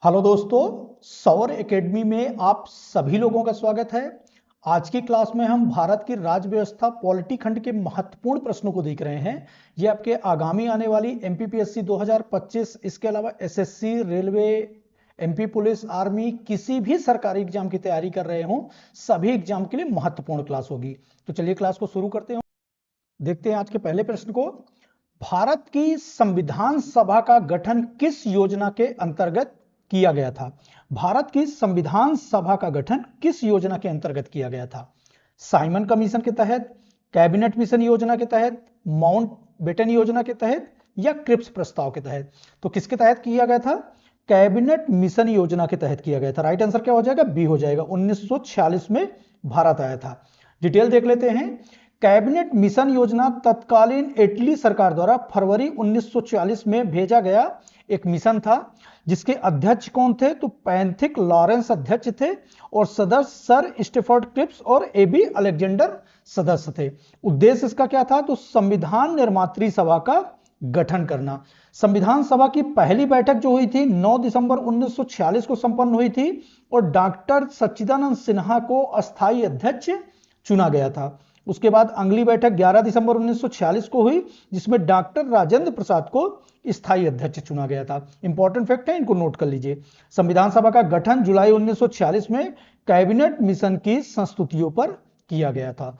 Hello दोस्तों, सौर academy में आप सभी लोगों का स्वागत है। आज की क्लास में हम भारत की राज्य व्यवस्था पॉलिटी खंड के महत्वपूर्ण प्रश्नों को देख रहे हैं। ये आपके आगामी आने वाली एमपीपीएससी 2025, इसके अलावा SSC, railway, MP police, army, किसी भी सरकारी एग्जाम की तैयारी कर रहे हो, सभी एग्जाम के लिए महत्वपूर्ण क्लास होगी। तो चलिए क्लास को शुरू करते हैं। देखते हैं आज के पहले प्रश्न को। भारत की संविधान सभा का गठन किस योजना के अंतर्गत किया गया था? भारत की संविधान सभा का गठन किस योजना के अंतर्गत किया गया था? साइमन कमीशन के तहत, कैबिनेट मिशन योजना के तहत, माउंटबेटन योजना के तहत या क्रिप्स प्रस्ताव के तहत? तो किसके तहत किया गया था? कैबिनेट मिशन योजना के तहत किया गया था। राइट आंसर क्या हो जाएगा? बी हो जाएगा। 1946 में भारत आया था। डिटेल देख लेते हैं। कैबिनेट मिशन योजना तत्कालीन इटली सरकार द्वारा फरवरी 1940 में भेजा गया एक मिशन था, जिसके अध्यक्ष कौन थे? तो पैंथिक लॉरेंस अध्यक्ष थे और सदस्य सर स्टीफर्ड क्रिप्स और एबी अलेक्जेंडर सदस्य थे। उद्देश्य इसका क्या था? तो संविधान निर्मात्री सभा का गठन करना। संविधान सभा की पहली बैठक जो हुई थी 9 दिसंबर 1946 को संपन्न हुई थी और डॉक्टर सच्चिदानंद सिन्हा को अस्थायी अध्यक्ष चुना गया था। उसके बाद अगली बैठक 11 दिसंबर 1946 को हुई, जिसमें डॉक्टर राजेंद्र प्रसाद को स्थायी अध्यक्ष चुना गया था। इंपॉर्टेंट फैक्ट है, इनको नोट कर लीजिए। संविधान सभा का गठन जुलाई 1946 में कैबिनेट मिशन की संस्तुतियों पर किया गया था।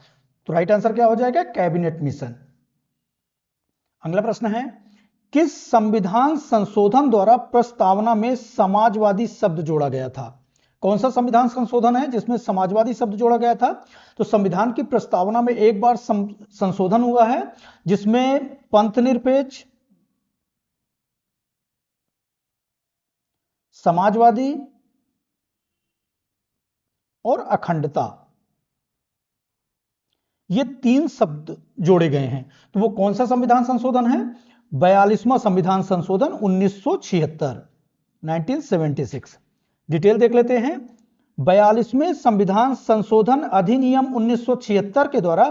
तो राइट आंसर क्या हो जाएगा? Cabinet mission. अगला प्रश्न है, किस संविधान संशोधन द्वारा प्रस्तावना में समाजवादी शब्द जोड़ा गया था? कौन सा संविधान संशोधन है जिसमें समाजवादी शब्द जोड़ा गया था? तो संविधान की प्रस्तावना में एक बार संशोधन हुआ है, जिसमें पंथ निरपेक्ष, समाजवादी और अखंडता, ये तीन शब्द जोड़े गए हैं। तो वो कौन सा संविधान संशोधन है? 42वां संविधान संशोधन 1976। डिटेल देख लेते हैं। 42वें संविधान संशोधन अधिनियम 1976 के द्वारा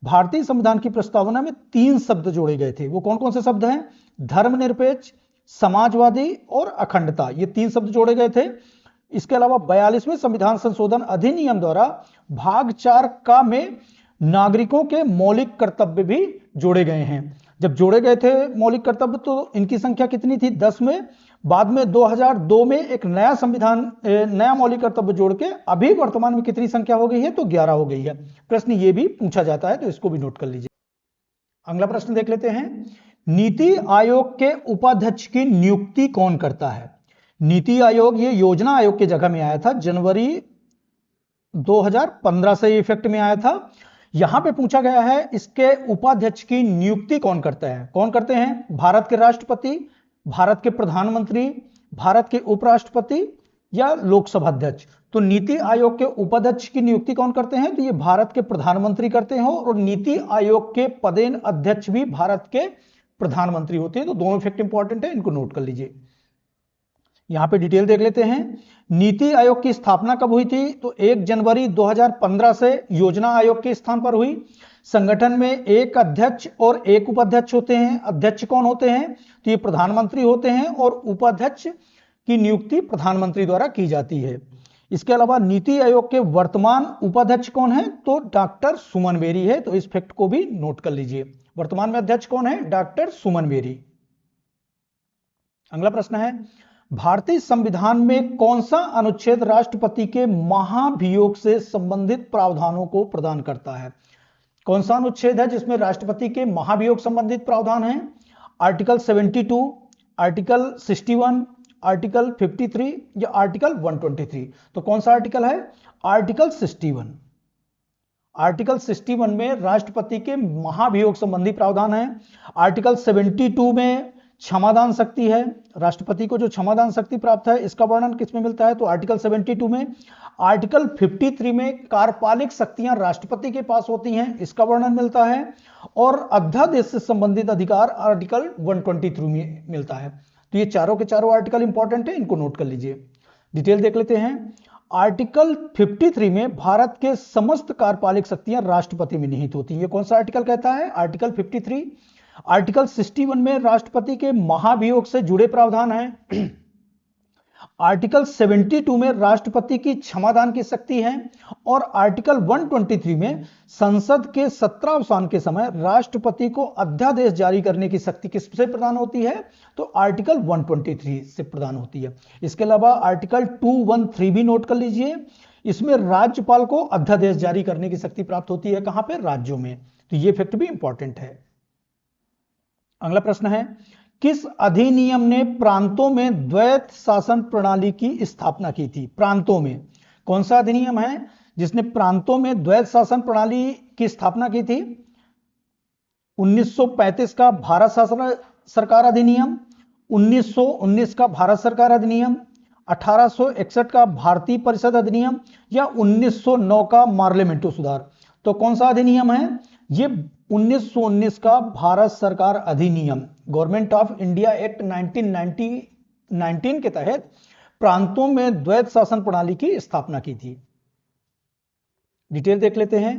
भारतीय संविधान की प्रस्तावना में तीन शब्द जोड़े गए थे। वो कौन कौन से शब्द हैं? धर्मनिरपेक्ष, समाजवादी और अखंडता, ये तीन शब्द जोड़े गए थे। इसके अलावा 42वें संविधान संशोधन अधिनियम द्वारा भाग 4 का में नागरिकों के मौलिक कर्तव्य भी जोड़े गए हैं। जब जोड़े गए थे मौलिक कर्तव्य, तो इनकी संख्या कितनी थी? 10 में। बाद में 2002 में एक नया संविधान, नया मौलिक कर्तव्य जोड़ के अभी वर्तमान में कितनी संख्या हो गई है? तो 11 हो गई है। प्रश्न ये भी पूछा जाता है, तो इसको भी नोट कर लीजिए। अगला प्रश्न देख लेते हैं। नीति आयोग के उपाध्यक्ष की नियुक्ति कौन करता है? नीति आयोग ये योजना आयोग की जगह में आया था। जनवरी 2015 से इफेक्ट में आया था। यहां पे पूछा गया है, इसके उपाध्यक्ष की नियुक्ति कौन करता है? कौन करते हैं? भारत के राष्ट्रपति, भारत के प्रधानमंत्री, भारत के उपराष्ट्रपति या लोकसभा अध्यक्ष? तो नीति आयोग के उपाध्यक्ष की नियुक्ति कौन करते हैं? तो ये भारत के प्रधानमंत्री करते हैं और नीति आयोग के पदेन अध्यक्ष भी भारत के प्रधानमंत्री होते हैं। तो दोनों फैक्ट इंपॉर्टेंट है, इनको नोट कर लीजिए। यहां पे डिटेल देख लेते हैं। नीति आयोग की स्थापना कब हुई थी? तो 1 जनवरी 2015 से योजना आयोग के स्थान पर हुई। संगठन में एक अध्यक्ष और एक उपाध्यक्ष होते हैं। अध्यक्ष कौन होते हैं? तो ये प्रधानमंत्री होते हैं और उपाध्यक्ष की नियुक्ति प्रधानमंत्री द्वारा की जाती है। इसके अलावा नीति आयोग के वर्तमान उपाध्यक्ष कौन है? तो डॉक्टर सुमन बेरी है। तो इस फैक्ट को भी नोट कर लीजिए। वर्तमान में अध्यक्ष कौन है? डॉक्टर सुमन बेरी। अगला प्रश्न है, भारतीय संविधान में कौन सा अनुच्छेद राष्ट्रपति के महाभियोग से संबंधित प्रावधानों को प्रदान करता है? कौन सा अनुच्छेद है जिसमें राष्ट्रपति के महाभियोग संबंधित प्रावधान है? आर्टिकल 72, आर्टिकल 61, आर्टिकल 53 या आर्टिकल 123? तो कौन सा आर्टिकल है? आर्टिकल 61। आर्टिकल 61 में राष्ट्रपति के महाभियोग संबंधी प्रावधान है। आर्टिकल 72 में क्षमादान शक्ति है, राष्ट्रपति को जो क्षमादान शक्ति प्राप्त है, इसका वर्णन किसमें मिलता है? तो आर्टिकल 72 में। आर्टिकल 53 में कार्यपालिक शक्तियां राष्ट्रपति के पास होती हैं, इसका वर्णन मिलता है। और अध्यादेश से संबंधित अधिकार आर्टिकल 123 में मिलता है। तो ये चारों के चारों आर्टिकल इंपॉर्टेंट है, इनको नोट कर लीजिए। डिटेल देख लेते हैं। आर्टिकल 53 में भारत के समस्त कार्यपालिक शक्तियां राष्ट्रपति में निहित होती हैं। ये कौन सा आर्टिकल कहता है? आर्टिकल 53। आर्टिकल 61 में राष्ट्रपति के महाभियोग से जुड़े प्रावधान हैं। आर्टिकल 72 में राष्ट्रपति की क्षमादान की शक्ति है और आर्टिकल 123 में संसद के सत्रावसान के समय राष्ट्रपति को अध्यादेश जारी करने की शक्ति किससे प्रदान होती है? तो आर्टिकल 123 से प्रदान होती है। इसके अलावा आर्टिकल 213 भी नोट कर लीजिए, इसमें राज्यपाल को अध्यादेश जारी करने की शक्ति प्राप्त होती है। कहां पे? राज्यों में। तो ये फैक्ट भी इंपॉर्टेंट है। अगला प्रश्न है, किस अधिनियम ने प्रांतों में द्वैत शासन प्रणाली की स्थापना की थी? प्रांतों में कौन सा अधिनियम है जिसने प्रांतों में द्वैत शासन प्रणाली की स्थापना की थी? 1935 का भारत शासन सरकार अधिनियम, 1919 का भारत सरकार अधिनियम, 1861 का भारतीय परिषद अधिनियम या 1909 का मार्लियामेंटो सुधार? तो कौन सा अधिनियम है ये? 1919 का भारत सरकार अधिनियम, गवर्नमेंट ऑफ इंडिया एक्ट 1919 के तहत प्रांतों में द्वैत शासन प्रणाली की स्थापना की थी। डिटेल देख लेते हैं।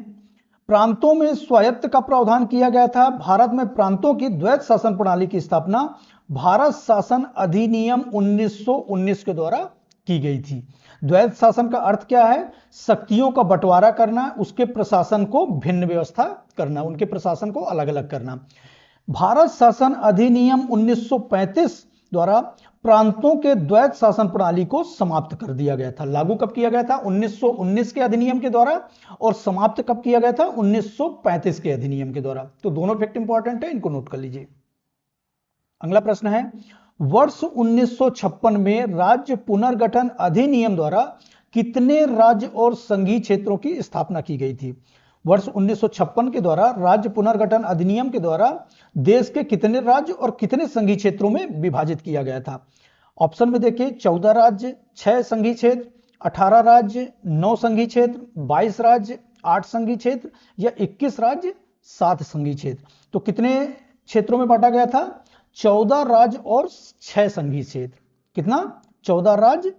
प्रांतों में स्वायत्त का प्रावधान किया गया था। भारत में प्रांतों की द्वैत शासन प्रणाली की स्थापना भारत शासन अधिनियम 1919 के द्वारा की गई थी। द्वैत शासन का अर्थ क्या है? शक्तियों का बंटवारा करना, उसके प्रशासन को भिन्न व्यवस्था करना, उनके प्रशासन को अलग अलग करना। भारत शासन अधिनियम 1935 द्वारा प्रांतों के द्वैत शासन प्रणाली को समाप्त कर दिया गया था। लागू कब किया गया था? 1919 के अधिनियम के द्वारा, और समाप्त कब किया गया था? 1935 के अधिनियम के द्वारा। तो दोनों फैक्ट इंपॉर्टेंट है, इनको नोट कर लीजिए। अगला प्रश्न है, वर्ष 1956 में राज्य पुनर्गठन अधिनियम द्वारा कितने राज्य और संघीय क्षेत्रों की स्थापना की गई थी? वर्ष 1956 के द्वारा राज्य पुनर्गठन अधिनियम के द्वारा देश के कितने राज्य और कितने संघीय क्षेत्रों में विभाजित किया गया था? ऑप्शन में देखिए, 14 राज्य, 6 संघीय क्षेत्र, 18 राज्य, 9 संघीय क्षेत्र, 22 राज्य, 8 संघीय क्षेत्र या 21 राज्य, 7 संघीय क्षेत्र। तो कितने क्षेत्रों में बांटा गया था? 14 राज्य और 6 संघीय क्षेत्र। कितना? 14 राज्य,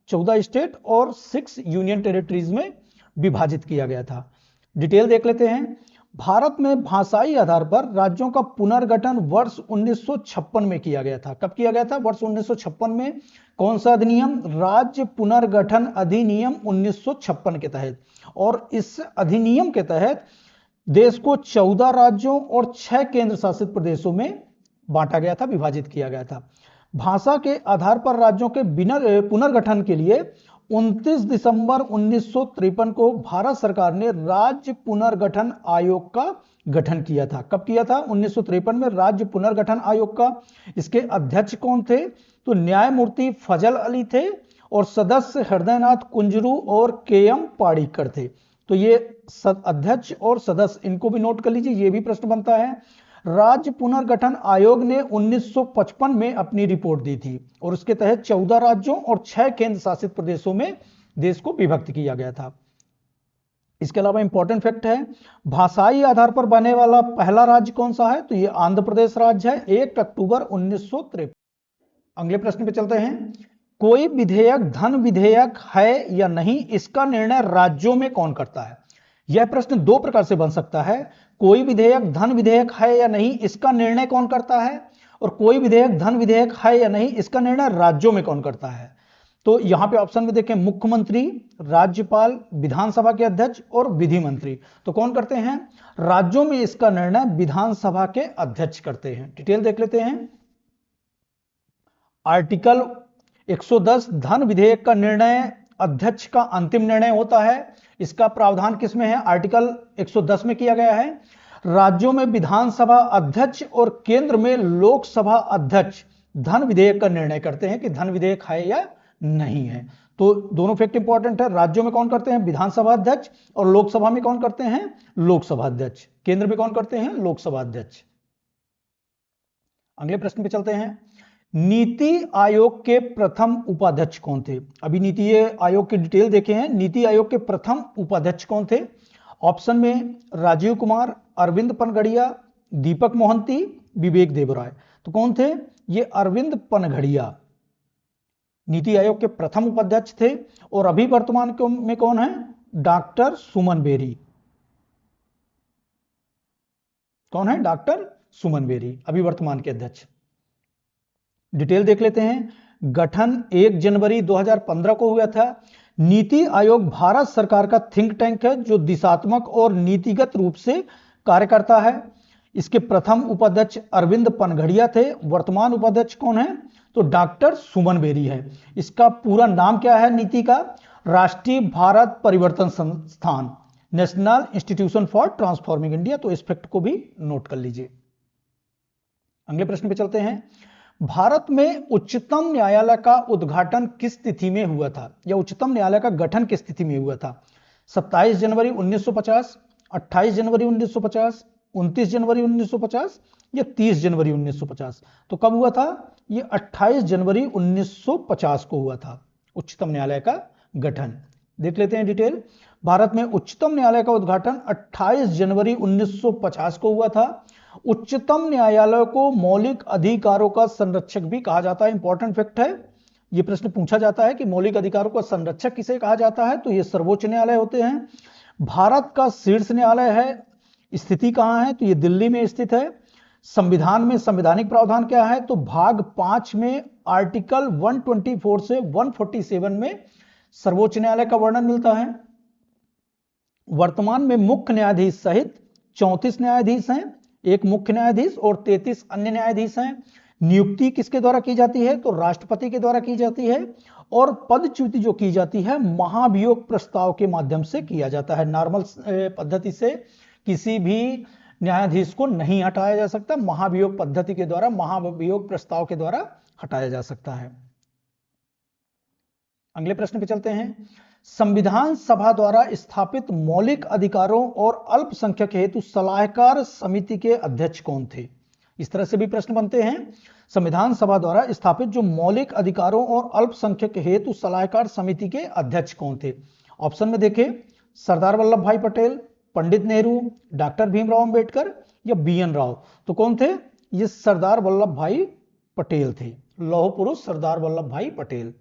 14 स्टेट और 6 यूनियन टेरिटरीज में विभाजित किया गया था। डिटेल देख लेते हैं। भारत में भाषाई आधार पर राज्यों का पुनर्गठन वर्ष 1956 में किया गया था। कब किया गया था? वर्ष 1956 में। कौन सा अधिनियम? राज्य पुनर्गठन अधिनियम 1956 के तहत। और इस अधिनियम के तहत देश को 14 राज्यों और 6 केंद्र शासित प्रदेशों में बांटा गया था, विभाजित किया गया था। भाषा के आधार पर राज्यों के पुनर्गठन के लिए 29 दिसंबर 1953 को भारत सरकार ने राज्य पुनर्गठन आयोग का गठन किया था। कब किया था? 1953 में राज्य पुनर्गठन आयोग का। इसके अध्यक्ष कौन थे? तो न्यायमूर्ति फजल अली थे और सदस्य हृदयनाथ कुंजरू और के.एम. पाड़ीकर थे। तो ये अध्यक्ष और सदस्य, इनको भी नोट कर लीजिए, ये भी प्रश्न बनता है। राज्य पुनर्गठन आयोग ने 1955 में अपनी रिपोर्ट दी थी और उसके तहत 14 राज्यों और 6 केंद्र शासित प्रदेशों में देश को विभक्त किया गया था। इसके अलावा इंपॉर्टेंट फैक्ट है, भाषाई आधार पर बनने वाला पहला राज्य कौन सा है? तो ये आंध्र प्रदेश राज्य है, 1 अक्टूबर 1953। अगले प्रश्न पे चलते हैं। कोई विधेयक धन विधेयक है या नहीं, इसका निर्णय राज्यों में कौन करता है? यह प्रश्न दो प्रकार से बन सकता है। कोई विधेयक धन विधेयक है या नहीं, इसका निर्णय कौन करता है? और कोई विधेयक धन विधेयक है या नहीं, इसका निर्णय राज्यों में कौन करता है? तो यहां पे ऑप्शन में देखें, मुख्यमंत्री, राज्यपाल, विधानसभा के अध्यक्ष और विधि मंत्री। तो कौन करते हैं? राज्यों में इसका निर्णय विधानसभा के अध्यक्ष करते हैं। डिटेल देख लेते हैं। आर्टिकल 110 धन विधेयक का निर्णय अध्यक्ष का अंतिम निर्णय होता है। इसका प्रावधान किसमें है? आर्टिकल 110 में किया गया है। राज्यों में विधानसभा अध्यक्ष और केंद्र में लोकसभा अध्यक्ष धन विधेयक का निर्णय करते हैं कि धन विधेयक है या नहीं है। तो दोनों फैक्ट इंपॉर्टेंट है। राज्यों में कौन करते हैं? विधानसभा अध्यक्ष। और लोकसभा में कौन करते हैं? लोकसभा अध्यक्ष। केंद्र में कौन करते हैं? लोकसभा अध्यक्ष। अगले प्रश्न पे चलते हैं। नीति आयोग के प्रथम उपाध्यक्ष कौन थे? अभी नीति आयोग की डिटेल देखे हैं। नीति आयोग के प्रथम उपाध्यक्ष कौन थे? ऑप्शन में राजीव कुमार, अरविंद पनगड़िया, दीपक मोहंती, विवेक देवराय। तो कौन थे? ये अरविंद पनगड़िया नीति आयोग के प्रथम उपाध्यक्ष थे। और अभी वर्तमान में कौन है? डॉक्टर सुमन बेरी। कौन है? डॉक्टर सुमन बेरी, अभी वर्तमान के अध्यक्ष। डिटेल देख लेते हैं। गठन 1 जनवरी 2015 को हुआ था। नीति आयोग भारत सरकार का थिंक टैंक है जो दिशात्मक और नीतिगत रूप से कार्य करता है। इसके प्रथम उपाध्यक्ष अरविंद पनघड़िया थे। वर्तमान उपाध्यक्ष कौन है? तो डॉक्टर सुमन बेरी है। इसका पूरा नाम क्या है नीति का? राष्ट्रीय भारत परिवर्तन संस्थान, national institution for transforming India. तो इस फैक्ट को भी नोट कर लीजिए। अगले प्रश्न पे चलते हैं। भारत में उच्चतम न्यायालय का उद्घाटन किस तिथि में हुआ था, या उच्चतम न्यायालय का गठन किस तिथि में हुआ था? 27 जनवरी 1950, 28 जनवरी 1950, 29 जनवरी 1950 या 30 जनवरी 1950? तो कब हुआ था? ये 28 जनवरी 1950 को हुआ था उच्चतम न्यायालय का गठन। देख लेते हैं डिटेल। भारत में उच्चतम न्यायालय का उद्घाटन 28 जनवरी 1950 को हुआ था। उच्चतम न्यायालय को मौलिक अधिकारों का संरक्षक भी कहा जाता है। इंपॉर्टेंट फैक्ट है, यह प्रश्न पूछा जाता है कि मौलिक अधिकारों का संरक्षक किसे कहा जाता है? तो ये सर्वोच्च न्यायालय होते हैं। भारत का शीर्ष न्यायालय है। स्थिति कहां है? तो ये दिल्ली में स्थित है। संविधान में संवैधानिक प्रावधान क्या है? तो भाग 5 में आर्टिकल 124 से 147 में सर्वोच्च न्यायालय का वर्णन मिलता है। वर्तमान में मुख्य न्यायाधीश सहित 34 न्यायाधीश हैं, एक मुख्य न्यायाधीश और 33 अन्य न्यायाधीश हैं। नियुक्ति किसके द्वारा की जाती है? तो राष्ट्रपति के द्वारा की जाती है। और पदच्युति जो की जाती है महाभियोग प्रस्ताव के माध्यम से किया जाता है। नॉर्मल पद्धति से किसी भी न्यायाधीश को नहीं हटाया जा सकता, महाभियोग पद्धति के द्वारा, महाभियोग प्रस्ताव के द्वारा हटाया जा सकता है। अगले प्रश्न पे चलते हैं। संविधान सभा द्वारा स्थापित मौलिक अधिकारों और अल्पसंख्यक हेतु सलाहकार समिति के अध्यक्ष कौन थे? इस तरह से भी प्रश्न बनते हैं। संविधान सभा द्वारा स्थापित जो मौलिक अधिकारों और अल्पसंख्यक हेतु सलाहकार समिति के अध्यक्ष कौन थे? ऑप्शन में देखें, सरदार वल्लभ भाई पटेल, पंडित नेहरू, डॉक्टर भीमराव अंबेडकर या BN राव। तो कौन थे? ये सरदार वल्लभ भाई पटेल थे। लौह पुरुष सरदार वल्लभ भाई पटेल।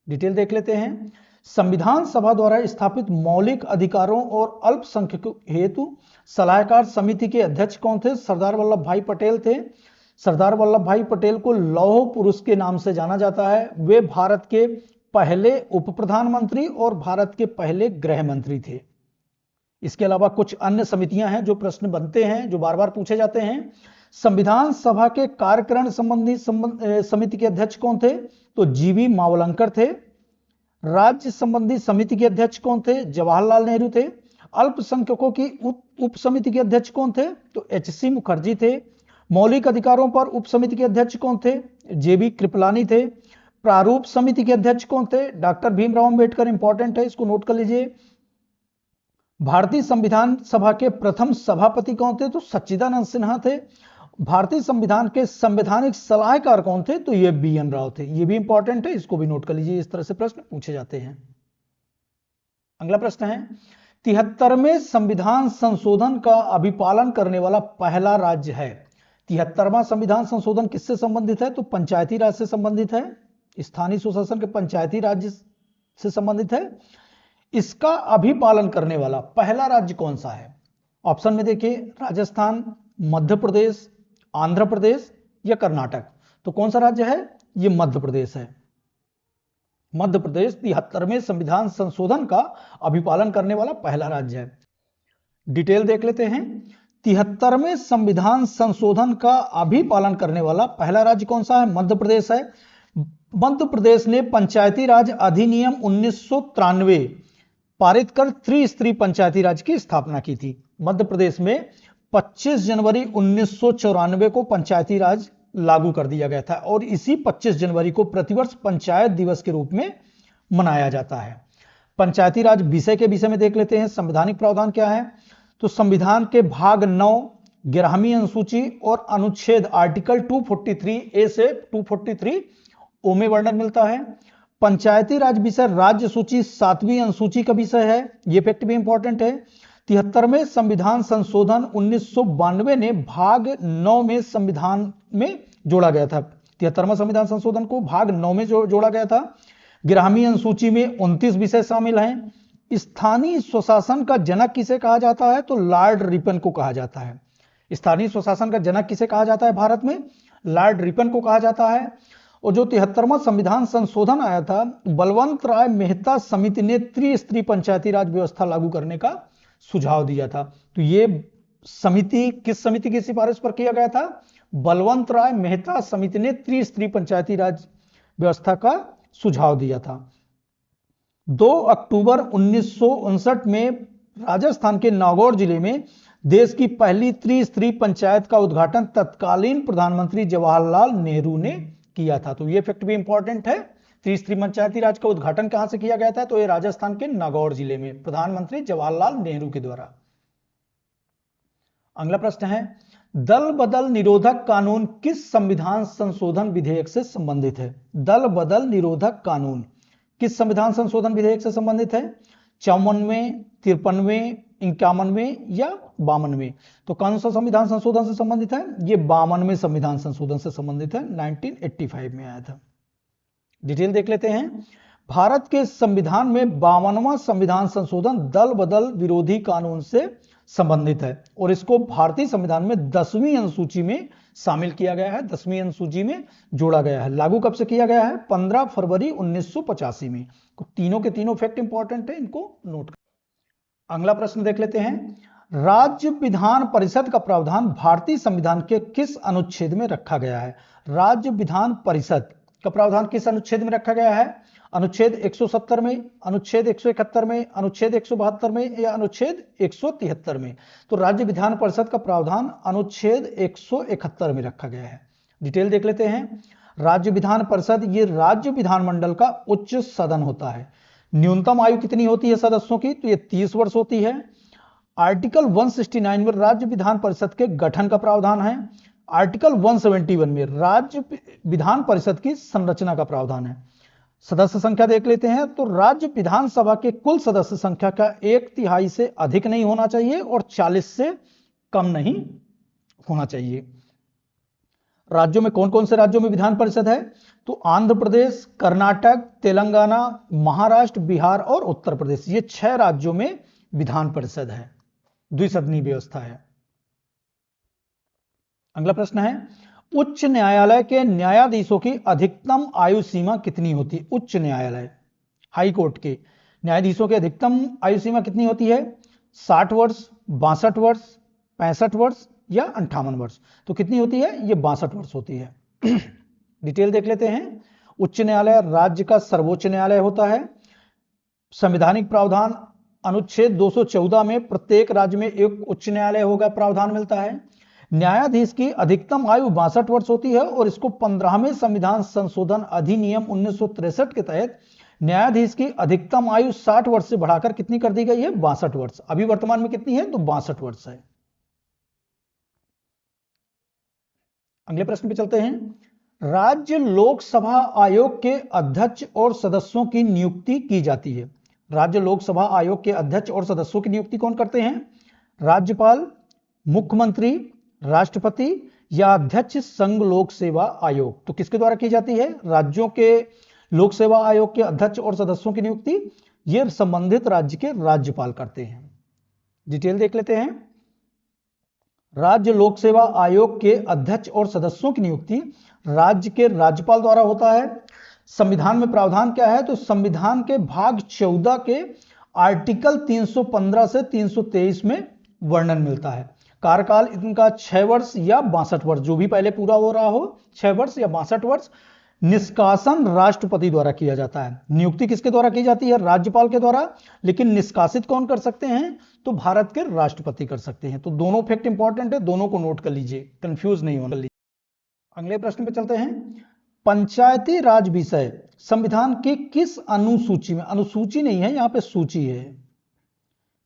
डिटेल देख लेते हैं। संविधान सभा द्वारा स्थापित मौलिक अधिकारों और अल्पसंख्यक हेतु सलाहकार समिति के अध्यक्ष कौन थे? सरदार वल्लभ भाई पटेल थे। सरदार वल्लभ भाई पटेल को लौह पुरुष के नाम से जाना जाता है। वे भारत के पहले उप प्रधानमंत्री और भारत के पहले गृह मंत्री थे। इसके अलावा कुछ अन्य समितियां हैं जो प्रश्न बनते हैं, जो बार बार पूछे जाते हैं। संविधान सभा के कार्यकरण संबंधी समिति के अध्यक्ष कौन थे? तो GV मावलंकर थे। राज्य संबंधी समिति के अध्यक्ष कौन थे? जवाहरलाल नेहरू थे। अल्पसंख्यकों की उप समिति के अध्यक्ष कौन थे? तो HC मुखर्जी थे। मौलिक अधिकारों पर उप समिति के अध्यक्ष कौन थे? JB कृपलानी थे। प्रारूप समिति के अध्यक्ष कौन थे? डॉक्टर भीमराव अंबेडकर। इंपॉर्टेंट है, इसको नोट कर लीजिए। भारतीय संविधान सभा के प्रथम सभापति कौन थे? तो सच्चिदानंद सिन्हा थे। भारतीय संविधान के संवैधानिक सलाहकार कौन थे? तो ये BN राव थे। ये भी इंपॉर्टेंट है, इसको भी नोट कर लीजिए। इस तरह से प्रश्न पूछे जाते हैं। अगला प्रश्न है, 73वें संविधान संशोधन का अभिपालन करने वाला पहला राज्य है। 73वां संविधान संशोधन किससे संबंधित है? तो पंचायती राज से संबंधित है। स्थानीय सुशासन के पंचायती राज्य से संबंधित है। इसका अभिपालन करने वाला पहला राज्य कौन सा है? ऑप्शन में देखिए, राजस्थान, मध्य प्रदेश, आंध्र प्रदेश या कर्नाटक। तो कौन सा राज्य है? ये मध्य प्रदेश है। मध्य प्रदेश 73वें संविधान संशोधन का अभिपालन करने वाला पहला राज्य है। डिटेल देख लेते हैं। 73वें संविधान संशोधन का अभिपालन करने वाला पहला राज्य कौन सा है? मध्य प्रदेश है। मध्य प्रदेश ने पंचायती राज अधिनियम 1993 पारित कर त्रिस्तरीय पंचायती राज की स्थापना की थी। मध्य प्रदेश में 25 जनवरी 1994 को पंचायती राज लागू कर दिया गया था और इसी 25 जनवरी को प्रतिवर्ष पंचायत दिवस के रूप में मनाया जाता है। पंचायती राज विषय के विषय में देख लेते हैं। संवैधानिक प्रावधान क्या है? तो संविधान के भाग 9 11वीं अनुसूची और अनुच्छेद आर्टिकल 243A से 243O में वर्णन मिलता है। पंचायती राज विषय राज्य सूची 7वीं अनुसूची का विषय है। यह फैक्ट भी इंपॉर्टेंट है। 73वें संविधान संशोधन 1992 ने भाग 9 में संविधान में जोड़ा गया था। 73वां संविधान संशोधन को भाग 9 में जोड़ा गया था। 11वीं अनुसूची में 29 विषय शामिल हैं। स्थानीय स्वशासन का जनक किसे कहा जाता है? तो लॉर्ड रिपन को कहा जाता है। स्थानीय स्वशासन का जनक किसे कहा जाता है भारत में? लॉर्ड रिपन को कहा जाता है। और जो 73वां संविधान संशोधन आया था, बलवंत राय मेहता समिति ने त्रिस्तरीय पंचायती राज व्यवस्था लागू करने का सुझाव दिया था। तो ये समिति किस समिति की सिफारिश पर किया गया था? बलवंत राय मेहता समिति ने त्रिस्तरीय पंचायती राज व्यवस्था का सुझाव दिया था। 2 अक्टूबर 1959 में राजस्थान के नागौर जिले में देश की पहली त्रिस्तरीय पंचायत का उद्घाटन तत्कालीन प्रधानमंत्री जवाहरलाल नेहरू ने किया था। तो ये फैक्ट भी इंपॉर्टेंट है। त्रिस्तरीय पंचायती राज का उद्घाटन कहां से किया गया था? तो ये राजस्थान के नागौर जिले में प्रधानमंत्री जवाहरलाल नेहरू के द्वारा। अगला प्रश्न है, दल बदल निरोधक कानून किस संविधान संशोधन विधेयक से संबंधित है? दल बदल निरोधक कानून किस संविधान संशोधन विधेयक से संबंधित है? 54वें, 53वें, 51वें या 52वें? तो कौन सा संविधान संशोधन से संबंधित है? ये 52वें संविधान संशोधन से संबंधित है, 1985 में आया था। डिटेल देख लेते हैं। भारत के संविधान में 52वां संविधान संशोधन दल बदल विरोधी कानून से संबंधित है और इसको भारतीय संविधान में 10वीं अनुसूची में शामिल किया गया है, 10वीं अनुसूची में जोड़ा गया है। लागू कब से किया गया है? 15 फरवरी 1985 में। तीनों के तीनों फैक्ट इंपॉर्टेंट है, इनको नोट कर। अगला प्रश्न देख लेते हैं। राज्य विधान परिषद का प्रावधान भारतीय संविधान के किस अनुच्छेद में रखा गया है? राज्य विधान परिषद का प्रावधान किस अनुच्छेद में रखा गया है? अनुच्छेद 170 में, अनुच्छेद 171 में, अनुच्छेद 172 में या अनुच्छेद 173 में? तो राज्य विधान परिषद का प्रावधान अनुच्छेद 171 में रखा गया है। डिटेल देख लेते हैं। राज्य विधान परिषद ये राज्य विधानमंडल का उच्च सदन होता है। न्यूनतम आयु कितनी होती है सदस्यों की? तो ये 30 वर्ष होती है। आर्टिकल 169 में राज्य विधान परिषद के गठन का प्रावधान है। आर्टिकल 171 में राज्य विधान परिषद की संरचना का प्रावधान है। सदस्य संख्या देख लेते हैं। तो राज्य विधानसभा के कुल सदस्य संख्या का 1/3 से अधिक नहीं होना चाहिए और 40 से कम नहीं होना चाहिए। राज्यों में कौन कौन से राज्यों में विधान परिषद है? तो आंध्र प्रदेश, कर्नाटक, तेलंगाना, महाराष्ट्र, बिहार और उत्तर प्रदेश, ये 6 राज्यों में विधान परिषद है, द्विसदनीय व्यवस्था है। अगला प्रश्न है, उच्च न्यायालय के न्यायाधीशों की अधिकतम आयु सीमा कितनी होती है? उच्च न्यायालय, हाई कोर्ट के न्यायाधीशों की अधिकतम आयु सीमा कितनी होती है? 60 वर्ष, 62 वर्ष, 65 वर्ष या 58 वर्ष? तो कितनी होती है? ये 62 वर्ष होती है। डिटेल देख लेते हैं। उच्च न्यायालय राज्य का सर्वोच्च न्यायालय होता है। संवैधानिक प्रावधान अनुच्छेद 214 में प्रत्येक राज्य में एक उच्च न्यायालय होगा प्रावधान मिलता है। न्यायाधीश की अधिकतम आयु 62 वर्ष होती है और इसको 15वें संविधान संशोधन अधिनियम 1963 के तहत न्यायाधीश की अधिकतम आयु 60 वर्ष से बढ़ाकर कितनी कर दी गई है? 62 वर्ष। अभी वर्तमान में कितनी है? तो 62 वर्ष है। अगले प्रश्न पे चलते हैं। राज्य लोकसभा आयोग के अध्यक्ष और सदस्यों की नियुक्ति की जाती है। राज्य लोकसभा आयोग के अध्यक्ष और सदस्यों की नियुक्ति कौन करते हैं? राज्यपाल, मुख्यमंत्री, राष्ट्रपति या अध्यक्ष संघ लोक सेवा आयोग। तो किसके द्वारा की जाती है? राज्यों के लोक सेवा आयोग के अध्यक्ष और सदस्यों की नियुक्ति ये संबंधित राज्य के राज्यपाल करते हैं। डिटेल देख लेते हैं। राज्य लोक सेवा आयोग के अध्यक्ष और सदस्यों की नियुक्ति राज्य के राज्यपाल द्वारा होता है। संविधान में प्रावधान क्या है? तो संविधान के भाग 14 के आर्टिकल 315 से 323 में वर्णन मिलता है। कार्यकाल इनका 6 वर्ष या 62 वर्ष, जो भी पहले पूरा हो रहा हो, 6 वर्ष या 62 वर्ष। निष्कासन राष्ट्रपति द्वारा किया जाता है। नियुक्ति किसके द्वारा की जाती है? राज्यपाल के द्वारा। लेकिन निष्कासित कौन कर सकते हैं? तो भारत के राष्ट्रपति कर सकते हैं। तो दोनों फैक्ट इंपॉर्टेंट है, दोनों को नोट कर लीजिए, कंफ्यूज नहीं होना। अगले प्रश्न पे चलते हैं। पंचायती राज विषय संविधान की किस अनुसूची में, अनुसूची नहीं है यहां पे सूची है,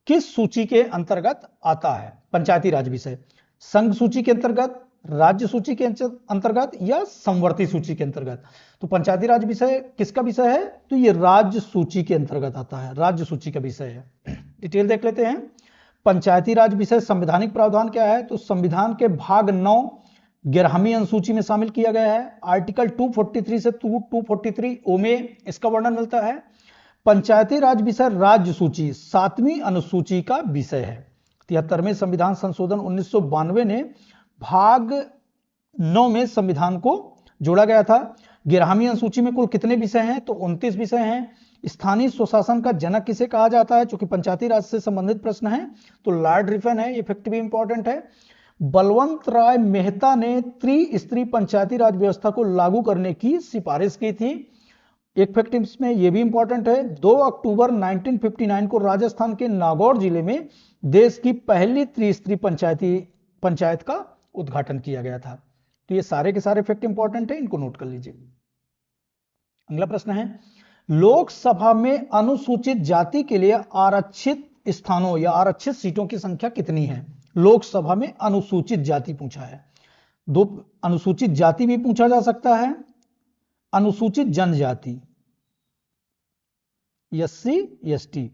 किस सूची के अंतर्गत आता है पंचायती राज विषय? संघ सूची के अंतर्गत, राज्य सूची के अंतर्गत या संवर्ती सूची के अंतर्गत? तो पंचायती राज विषय किसका विषय है? तो ये राज्य सूची के अंतर्गत आता है, राज्य सूची का विषय है। डिटेल देख लेते हैं। पंचायती राज विषय संवैधानिक प्रावधान क्या है? तो संविधान के भाग 9 11वीं अनुसूची में शामिल किया गया है। आर्टिकल 243 से 243 ओ में इसका वर्णन मिलता है। पंचायती राज विषय राज्य सूची 7वीं अनुसूची का विषय है। 73वें संविधान संशोधन 1992 ने भाग 9 में संविधान को जोड़ा गया था। ग्रामीण अनुसूची में कुल कितने विषय हैं? तो 29 विषय हैं। स्थानीय स्वशासन का जनक किसे कहा जाता है? चूंकि पंचायती राज से संबंधित प्रश्न है तो लॉर्ड रिफन है, ये फैक्ट भी इंपॉर्टेंट है। बलवंत राय मेहता ने त्रिस्तरीय पंचायती राज व्यवस्था को लागू करने की सिफारिश की थी। एक फैक्ट इसमें यह भी इंपॉर्टेंट है, 2 अक्टूबर 1959 को राजस्थान के नागौर जिले में देश की पहली त्रिस्तरीय पंचायत का उद्घाटन किया गया था। तो ये सारे के सारे फैक्ट इंपॉर्टेंट है, इनको नोट कर लीजिए। अगला प्रश्न है, लोकसभा में अनुसूचित जाति के लिए आरक्षित स्थानों या आरक्षित सीटों की संख्या कितनी है? लोकसभा में अनुसूचित जाति पूछा है। दो अनुसूचित जाति भी पूछा जा सकता है, अनुसूचित जनजाति एससी एसटी।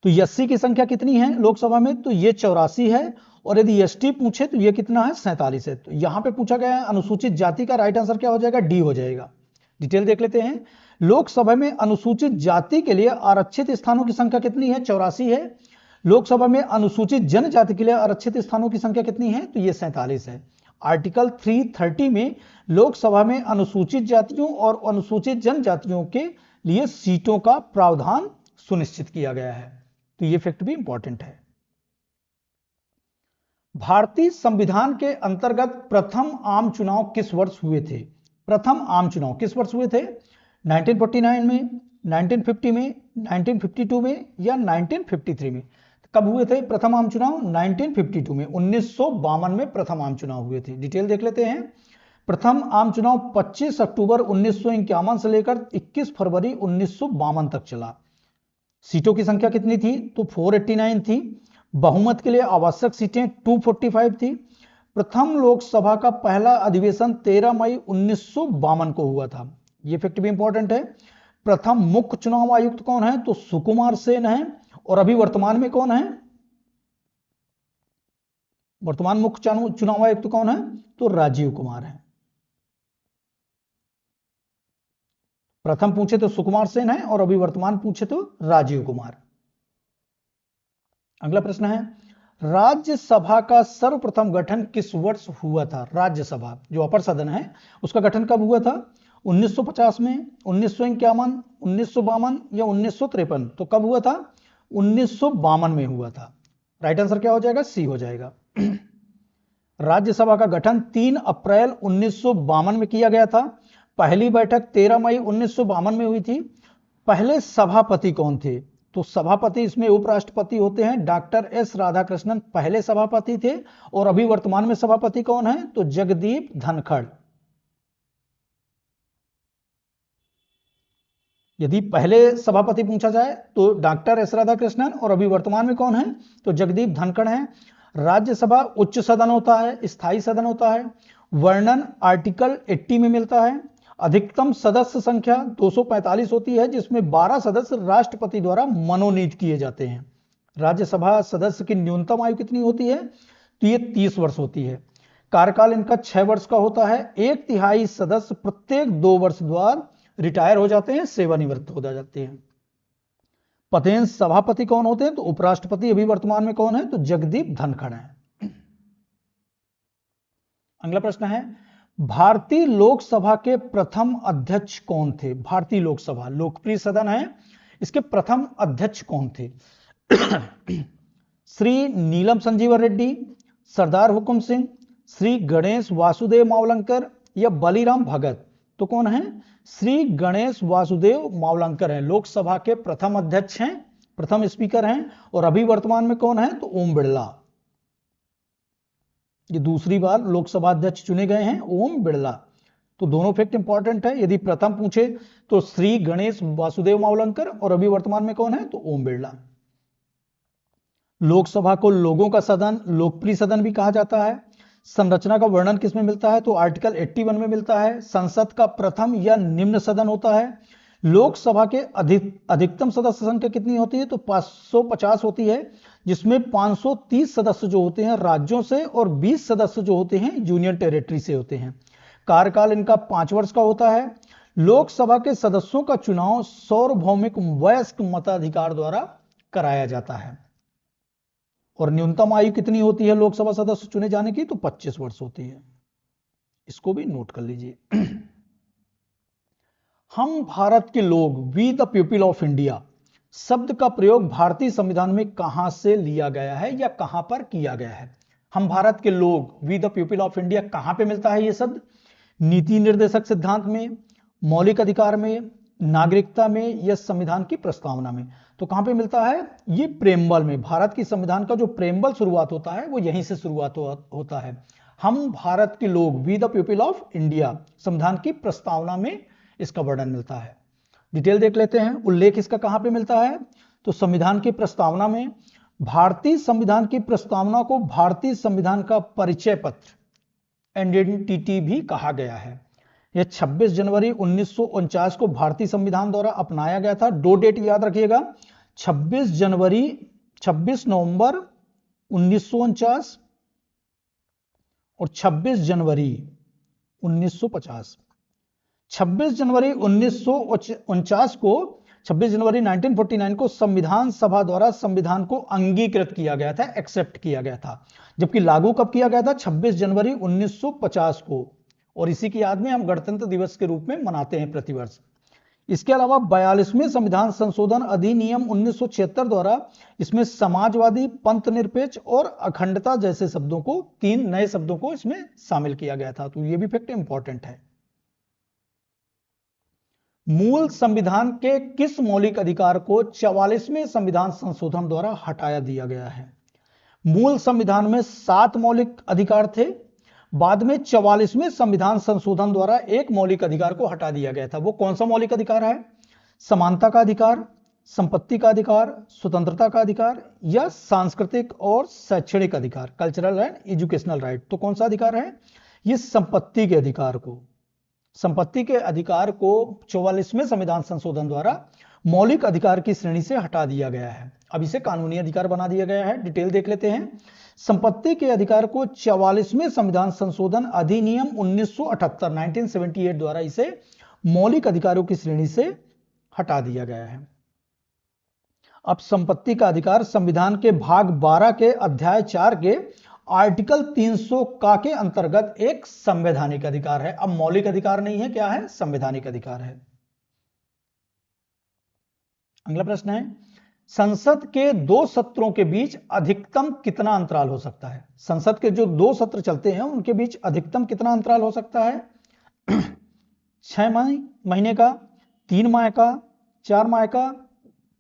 तो एससी की संख्या कितनी है लोकसभा में? तो ये 84 है, और यदि एसटी पूछे तो ये कितना है? 47 है। तो यहां पे पूछा गया है अनुसूचित जाति का राइट आंसर क्या हो जाएगा? डी हो जाएगा। डिटेल देख लेते हैं। लोकसभा में अनुसूचित जाति के लिए आरक्षित स्थानों की संख्या कितनी है? 84 है। लोकसभा में अनुसूचित जनजाति के लिए आरक्षित स्थानों की संख्या कितनी है? तो ये 47 है। आर्टिकल 330 में लोकसभा में अनुसूचित जातियों और अनुसूचित जनजातियों के लिए सीटों का प्रावधान सुनिश्चित किया गया है। तो ये फैक्ट भी इंपॉर्टेंट है। भारतीय संविधान के अंतर्गत प्रथम आम चुनाव किस वर्ष हुए थे? प्रथम आम चुनाव किस वर्ष हुए थे? 1949 में, 1950 में, 1952 में या 1953 में? कब हुए थे प्रथम आम चुनाव? 1952 में, 1952 में प्रथम आम चुनाव हुए थे। डिटेल देख लेते हैं। प्रथम आम चुनाव 25 अक्टूबर 1951 से लेकर 21 फरवरी 1952 तक चला। सीटों की संख्या कितनी थी? तो 489 थी। बहुमत के लिए आवश्यक सीटें 245 थी। प्रथम लोकसभा का पहला अधिवेशन 13 मई 1952 को हुआ था। यह फैक्ट भी इंपॉर्टेंट है। प्रथम मुख्य चुनाव आयुक्त कौन है? तो सुकुमार सेन है। और अभी वर्तमान में कौन है? वर्तमान मुख्य चुनाव आयुक्त कौन है? तो राजीव कुमार है। प्रथम पूछे तो सुकुमार सेन है और अभी वर्तमान पूछे तो राजीव कुमार। अगला प्रश्न है, राज्यसभा का सर्वप्रथम गठन किस वर्ष हुआ था? राज्यसभा जो अपर सदन है उसका गठन कब हुआ था? 1950 में, 1951, 1952 या 1953? तो कब हुआ था? 1952 में हुआ था। राइट आंसर क्या हो जाएगा? सी हो जाएगा। राज्यसभा का गठन 3 अप्रैल 1952 में किया गया था। पहली बैठक 13 मई 1952 में हुई थी। पहले सभापति कौन थे? तो सभापति इसमें उपराष्ट्रपति होते हैं, डॉक्टर एस राधाकृष्णन पहले सभापति थे। और अभी वर्तमान में सभापति कौन है? तो जगदीप धनखड़। यदि पहले सभापति पूछा जाए तो डॉक्टर एस राधाकृष्णन, और अभी वर्तमान में कौन है? तो जगदीप धनखड़ हैं। राज्यसभा उच्च सदन होता है, स्थायी सदन होता है। वर्णन आर्टिकल 80 में मिलता है। अधिकतम सदस्य संख्या 245 होती है, जिसमें 12 सदस्य राष्ट्रपति द्वारा मनोनीत किए जाते हैं। राज्यसभा सदस्य की न्यूनतम आयु कितनी होती है? तो ये 30 वर्ष होती है। कार्यकाल इनका 6 वर्ष का होता है। 1/3 सदस्य प्रत्येक 2 वर्ष बाद रिटायर हो जाते हैं, सेवानिवृत्त हो जाते हैं। पदेन सभापति कौन होते हैं? तो उपराष्ट्रपति अभी वर्तमान में कौन है? तो जगदीप धनखड़ हैं। अगला प्रश्न है, भारतीय लोकसभा के प्रथम अध्यक्ष कौन थे? भारतीय लोकसभा लोकप्रिय सदन है, इसके प्रथम अध्यक्ष कौन थे? श्री नीलम संजीवन रेड्डी, सरदार हुकुम सिंह, श्री गणेश वासुदेव मावलंकर या बलिराम भगत? तो कौन है? श्री गणेश वासुदेव मावलंकर हैं, लोकसभा के प्रथम अध्यक्ष हैं, प्रथम स्पीकर हैं। और अभी वर्तमान में कौन है? तो ओम बिड़ला। ये दूसरी बार लोकसभा अध्यक्ष चुने गए हैं, ओम बिड़ला। तो दोनों फैक्ट इंपॉर्टेंट है। यदि प्रथम पूछे तो श्री गणेश वासुदेव मावलंकर, और अभी वर्तमान में कौन है? तो ओम बिड़ला। लोकसभा को लोगों का सदन, लोकप्रिय सदन भी कहा जाता है। संरचना का वर्णन किसमें मिलता है? तो आर्टिकल 81 में मिलता है। संसद का प्रथम या निम्न सदन होता है। लोकसभा के अधिकतम सदस्य संख्या कितनी होती है? तो 550 होती है, जिसमें 530 सदस्य जो होते हैं राज्यों से और 20 सदस्य जो होते हैं यूनियन टेरिटरी से होते हैं। कार्यकाल इनका 5 वर्ष का होता है। लोकसभा के सदस्यों का चुनाव सार्वभौमिक वयस्क मताधिकार द्वारा कराया जाता है। और न्यूनतम आयु कितनी होती है लोकसभा सदस्य चुने जाने की? तो 25 वर्ष होती है। इसको भी नोट कर लीजिए। हम भारत के लोग, we the people of India शब्द का प्रयोग भारतीय संविधान में कहां से लिया गया है या कहां पर किया गया है? हम भारत के लोग, we the people of India, कहां पे मिलता है ये शब्द? नीति निर्देशक सिद्धांत में, मौलिक अधिकार में, नागरिकता में या संविधान की प्रस्तावना में? तो कहां पे मिलता है? ये प्रेमबल में। भारत की संविधान का जो प्रेमबल शुरुआत होता है वो यहीं से शुरुआत होता है। हम भारत के लोग, we the people of India, संविधान की प्रस्तावना में इसका वर्णन मिलता है। डिटेल देख लेते हैं। उल्लेख इसका कहां पे मिलता है? तो संविधान की प्रस्तावना में। भारतीय संविधान की प्रस्तावना को भारतीय संविधान का परिचय पत्र, आइडेंटिटी भी कहा गया है। यह 26 जनवरी 1949 को भारतीय संविधान द्वारा अपनाया गया था। दो डेट याद रखिएगा, 26 नवंबर 1949 और 26 जनवरी 1950। 26 जनवरी 1949 को, 26 जनवरी 1949 को संविधान सभा द्वारा संविधान को अंगीकृत किया गया था, एक्सेप्ट किया गया था। जबकि लागू कब किया गया था? 26 जनवरी 1950 को। और इसी की याद में हम गणतंत्र दिवस के रूप में मनाते हैं प्रतिवर्ष। इसके अलावा 42वें संविधान संशोधन अधिनियम 1976 द्वारा इसमें समाजवादी, पंथ निरपेक्ष और अखंडता जैसे शब्दों को, 3 नए शब्दों को इसमें शामिल किया गया था। तो ये भी फैक्ट इंपॉर्टेंट है। मूल संविधान के किस मौलिक अधिकार को 44वें संविधान संशोधन द्वारा हटाया दिया गया है? मूल संविधान में 7 मौलिक अधिकार थे। बाद में 44वें संविधान संशोधन द्वारा एक मौलिक अधिकार को हटा दिया गया था। वो कौन सा मौलिक अधिकार है? समानता का अधिकार, संपत्ति का अधिकार, स्वतंत्रता का अधिकार या सांस्कृतिक और शैक्षणिक अधिकार, कल्चरल एंड एजुकेशनल राइट। तो कौन सा अधिकार है? ये संपत्ति के अधिकार को, संपत्ति के अधिकार को 44वें संविधान संशोधन द्वारा मौलिक अधिकार की श्रेणी से हटा दिया गया है। अब इसे कानूनी अधिकार बना दिया गया है। डिटेल देख लेते हैं। संपत्ति के अधिकार को 44वें संविधान संशोधन अधिनियम 1978 द्वारा इसे मौलिक अधिकारों की श्रेणी से हटा दिया गया है। अब संपत्ति का अधिकार संविधान के भाग 12 के अध्याय 4 के आर्टिकल 300 का के अंतर्गत एक संवैधानिक अधिकार है। अब मौलिक अधिकार नहीं है, क्या है? संवैधानिक अधिकार है। अगला प्रश्न है, संसद के 2 सत्रों के बीच अधिकतम कितना अंतराल हो सकता है? संसद के जो 2 सत्र चलते हैं उनके बीच अधिकतम कितना अंतराल हो सकता है? 6 महीने का, 3 माह का, 4 माह का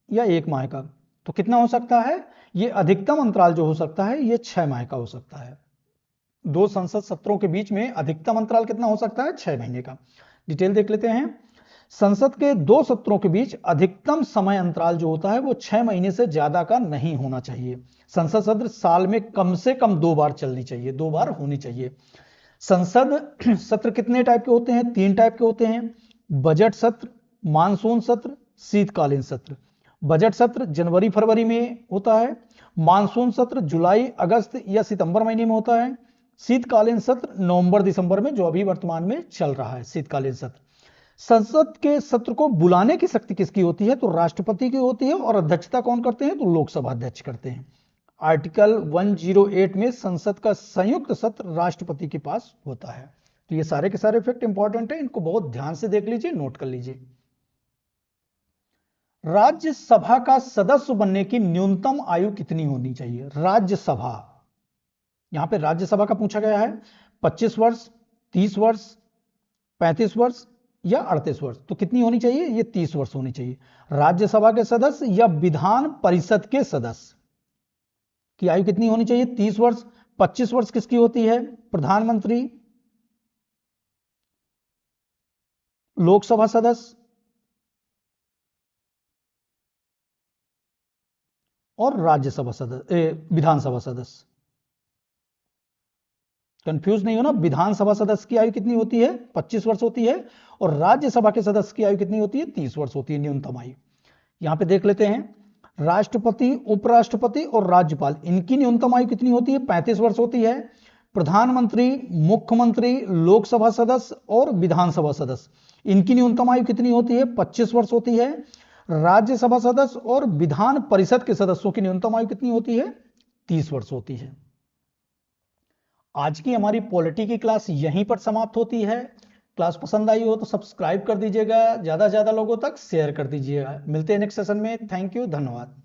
या 1 माह का? तो कितना हो सकता है? ये अधिकतम अंतराल जो हो सकता है ये 6 माह का हो सकता है। 2 संसद सत्रों के बीच में अधिकतम अंतराल कितना हो सकता है? 6 महीने का। डिटेल देख लेते हैं। संसद के 2 सत्रों के बीच अधिकतम समय अंतराल जो होता है वो 6 महीने से ज्यादा का नहीं होना चाहिए। संसद सत्र साल में कम से कम 2 बार चलनी चाहिए, 2 बार होनी चाहिए। संसद सत्र कितने टाइप के होते हैं? 3 टाइप के होते हैं, बजट सत्र, मानसून सत्र, शीतकालीन सत्र। बजट सत्र जनवरी फरवरी में होता है, मानसून सत्र जुलाई अगस्त या सितंबर महीने में होता है, शीतकालीन सत्र नवंबर दिसंबर में, जो अभी वर्तमान में चल रहा है शीतकालीन सत्र। संसद के सत्र को बुलाने की शक्ति किसकी होती है? तो राष्ट्रपति की होती है। और अध्यक्षता कौन करते हैं? तो लोकसभा अध्यक्ष करते हैं। आर्टिकल 108 में संसद का संयुक्त सत्र राष्ट्रपति के पास होता है। तो ये सारे के सारे फैक्ट इंपॉर्टेंट है, इनको बहुत ध्यान से देख लीजिए, नोट कर लीजिए। राज्यसभा का सदस्य बनने की न्यूनतम आयु कितनी होनी चाहिए? राज्यसभा, यहां पे राज्यसभा का पूछा गया है। 25 वर्ष, 30 वर्ष, 35 वर्ष या 38 वर्ष। तो कितनी होनी चाहिए? ये 30 वर्ष होनी चाहिए। राज्यसभा के सदस्य या विधान परिषद के सदस्य की आयु कितनी होनी चाहिए? 30 वर्ष। 25 वर्ष किसकी होती है? प्रधानमंत्री, लोकसभा सदस्य और राज्यसभा सदस्य, विधानसभा सदस्य। कंफ्यूज नहीं होना, विधानसभा सदस्य की आयु कितनी होती है? 25 वर्ष होती है। और राज्यसभा के सदस्य की आयु कितनी होती है? 30 वर्ष होती है न्यूनतम आयु। यहां पे देख लेते हैं, राष्ट्रपति, उपराष्ट्रपति और राज्यपाल, इनकी न्यूनतम आयु कितनी होती है? 35 वर्ष होती है। प्रधानमंत्री, मुख्यमंत्री, लोकसभा सदस्य और विधानसभा सदस्य, इनकी न्यूनतम आयु कितनी होती है? 25 वर्ष होती है। राज्यसभा सदस्य और विधान परिषद के सदस्यों की न्यूनतम आयु कितनी होती है? 30 वर्ष होती है। आज की हमारी पॉलिटी की क्लास यहीं पर समाप्त होती है। क्लास पसंद आई हो तो सब्सक्राइब कर दीजिएगा, ज़्यादा से ज़्यादा लोगों तक शेयर कर दीजिएगा। मिलते हैं नेक्स्ट सेशन में। थैंक यू, धन्यवाद।